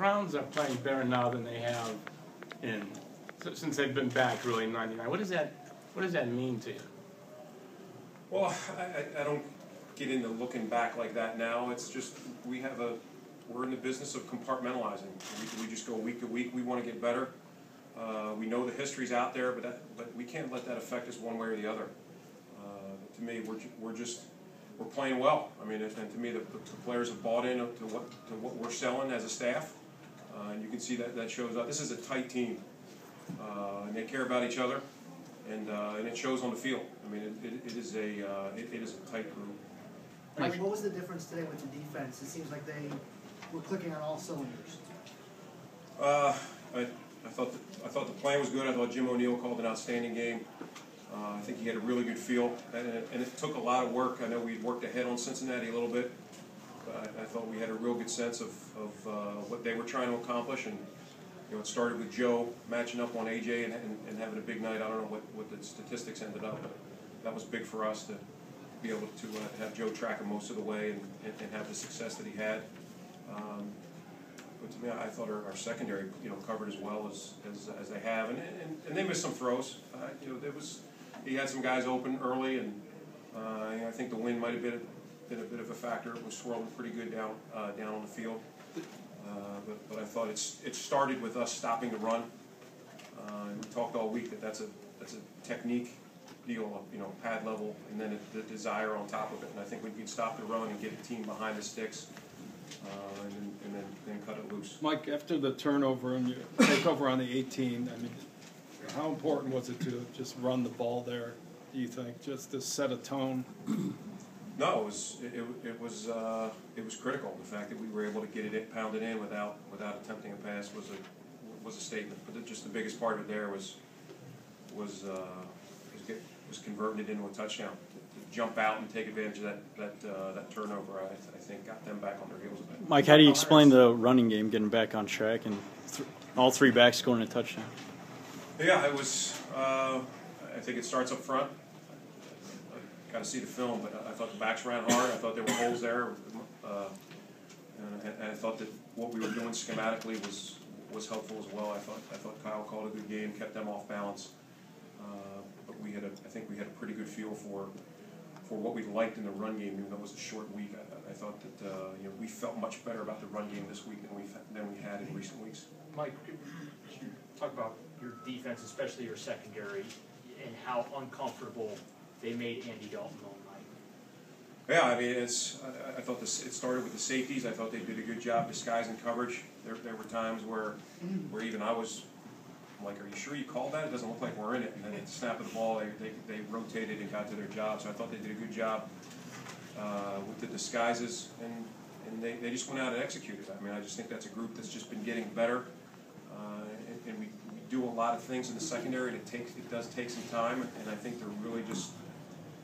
Browns are playing better now than they have since they've been back really in '99. What does that mean to you? Well, I don't get into looking back like that now. It's just we're in the business of compartmentalizing. We just go week to week. We want to get better. We know the history's out there, but we can't let that affect us one way or the other. To me, we're playing well. I mean, and to me, the players have bought into what we're selling as a staff, and you can see that shows up. This is a tight team, and they care about each other, and it shows on the field. I mean, it is a tight group. Mike, what was the difference today with the defense? It seems like they were clicking on all cylinders. I thought the plan was good. I thought Jim O'Neill called an outstanding game. I think he had a really good feel, and it took a lot of work. I know we'd worked ahead on Cincinnati a little bit, but I thought we had a real good sense of what they were trying to accomplish. And it started with Joe matching up on AJ and having a big night. I don't know what the statistics ended up, but that was big for us to be able to have Joe track him most of the way and have the success that he had. But to me, I thought our secondary, covered as well as they have, and they missed some throws. He had some guys open early, and I think the wind might have been a bit of a factor. It was swirling pretty good down on the field, but I thought it started with us stopping the run. And we talked all week that's a technique deal, pad level, and then the desire on top of it. And I think we can stop the run and get a team behind the sticks, and then cut it loose. Mike, after the turnover and you take over on the 18, I mean, how important was it to just run the ball there, do you think, just to set a tone? No, it was critical. The fact that we were able to get it pounded in without attempting a pass was a statement. But just the biggest part of it there was converting it into a touchdown. To jump out and take advantage of that turnover, I think got them back on their heels a bit. Mike, how do you explain the running game getting back on track and all three backs scoring a touchdown? Yeah, it was. I think it starts up front. I got to see the film, but I thought the backs ran hard. I thought there were holes there, and I thought that what we were doing schematically was helpful as well. I thought Kyle called a good game, kept them off balance. But I think we had a pretty good feel for what we liked in the run game, even though it was a short week. I thought that we felt much better about the run game this week than we had in recent weeks. Mike, could you talk about your defense, especially your secondary, and how uncomfortable they made Andy Dalton all night? Yeah, I mean, I thought it started with the safeties. I thought they did a good job disguising coverage. There were times where even I was like, "Are you sure you called that? It doesn't look like we're in it." And then at the snap of the ball, they rotated and got to their job. So I thought they did a good job with the disguises, and they just went out and executed. I mean, I just think that's a group that's just been getting better, and we do a lot of things in the secondary. It does take some time, and I think they're really just,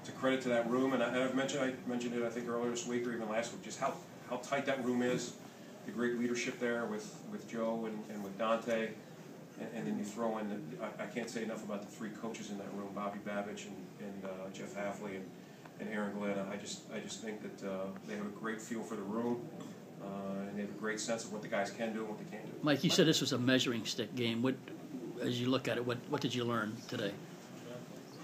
it's a credit to that room. And I mentioned it I think earlier this week or even last week, just how tight that room is. The great leadership there with Joe and with Dante. And then you throw in, I can't say enough about the three coaches in that room, Bobby Babich and Jeff Hafley and Aaron Glenn. I just think that they have a great feel for the room, and they have a great sense of what the guys can do and what they can't do. Mike, you said this was a measuring stick game. As you look at it, what did you learn today?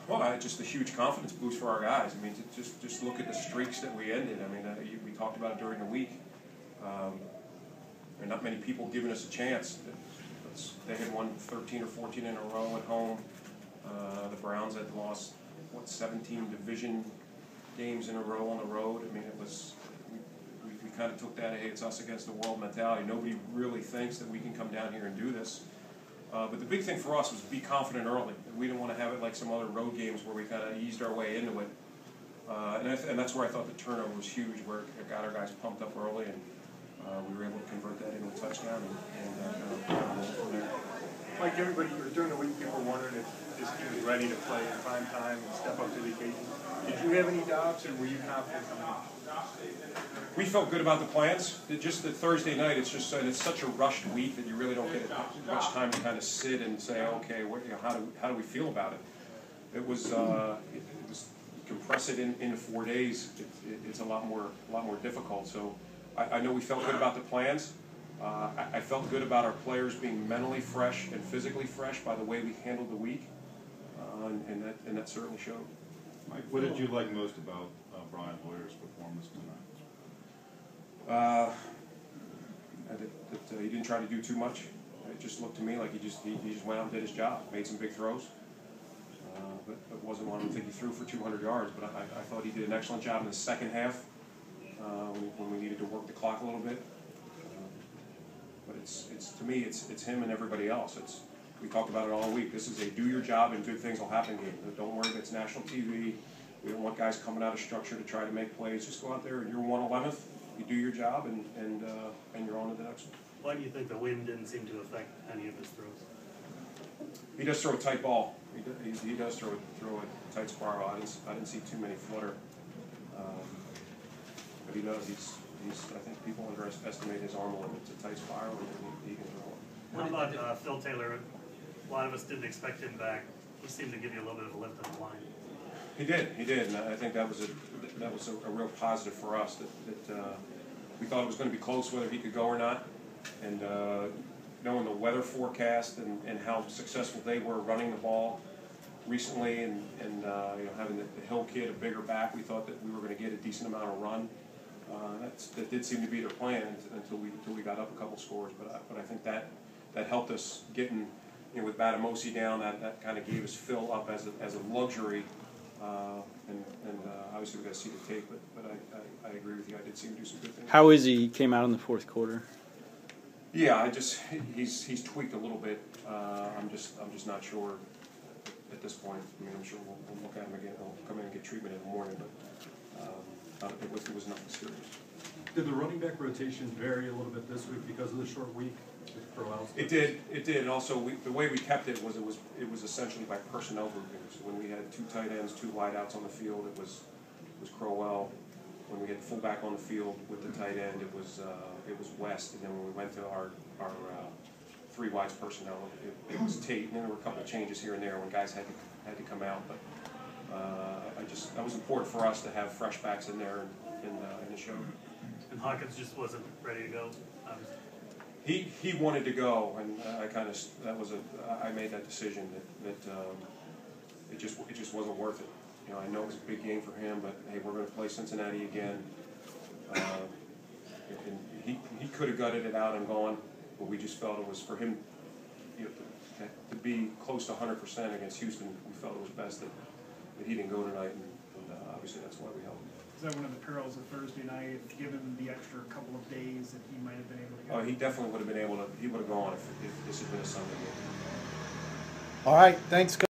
Well, just a huge confidence boost for our guys. I mean, just look at the streaks that we ended. I mean, we talked about it during the week. There are not many people giving us a chance. They had won 13 or 14 in a row at home. The Browns had lost, 17 division games in a row on the road. I mean, it was, we kind of took that, hey, it's us against the world mentality. Nobody really thinks that we can come down here and do this. But the big thing for us was be confident early. We didn't want to have it like some other road games where we kind of eased our way into it. And that's where I thought the turnover was huge, where it got our guys pumped up early, and we were able to convert that into a touchdown and roll from there. Mike, during the week, people were wondering if this team was ready to play in prime time and step up to the occasion. Did you have any doubts, or were you confident coming in? We felt good about the plans. Just the Thursday night, it's such a rushed week that you really don't get much time to kind of sit and say, okay, how do we feel about it? It was compress it into 4 days. It's a lot more difficult. So I know we felt good about the plans. I felt good about our players being mentally fresh and physically fresh by the way we handled the week, and that certainly showed. Mike, what did you like most about Brian Hoyer's performance tonight? He didn't try to do too much. It just looked to me like he just went out and did his job, made some big throws. But it wasn't one. I don't think he threw for 200 yards, but I thought he did an excellent job in the second half when we needed to work the clock a little bit. But it's to me, it's him and everybody else. We talked about it all week. This is a do your job and good things will happen game. Don't worry if it's national TV. We don't want guys coming out of structure to try to make plays. Just go out there and you're 1/11th. You do your job and you're on to the next one. Why do you think the wind didn't seem to affect any of his throws? He does throw a tight ball. He does throw a tight spiral. I didn't see too many flutter, but he does. I think people underestimate his arm a little bit. It's a tight spiral, and he can throw it. What about Phil Taylor? A lot of us didn't expect him back. He seemed to give you a little bit of a lift on the line. He did, and I think that was a real positive for us. That we thought it was going to be close whether he could go or not, and knowing the weather forecast and how successful they were running the ball recently, and having the Hill kid, a bigger back, we thought that we were going to get a decent amount of run. That did seem to be their plan until we got up a couple scores, but I think that helped us getting, with Batamosi down, that kind of gave us Phil up as a luxury, and obviously we got to see the tape, but I agree with you. I did see him do some good things. How is he came out in the fourth quarter? Yeah, he's tweaked a little bit. I'm just not sure at this point. I mean, I'm sure we'll look at him again. He'll come in and get treatment in the morning, but it was nothing serious. Did the running back rotation vary a little bit this week because of the short week with Crowell? It did, and also the way we kept it was essentially by personnel groupings. When we had two tight ends, two wideouts on the field, it was Crowell. When we had fullback on the field with the tight end, it was West, and then when we went to our three wides personnel, it was Tate. And then there were a couple of changes here and there when guys had to come out, but that was important for us to have fresh backs in there in the show. And Hawkins just wasn't ready to go, obviously. He wanted to go, and I made that decision that it just wasn't worth it. I know it was a big game for him, but hey, we're going to play Cincinnati again. And he could have gutted it out and gone, but we just felt it was for him to be close to 100% against Houston. We felt it was best that he didn't go tonight, and obviously that's why we held him. Is that one of the perils of Thursday night? If given the extra couple of days, that he might have been able to go? Oh, he definitely would have been able to. He would have gone if this had been a Sunday game. All right, thanks.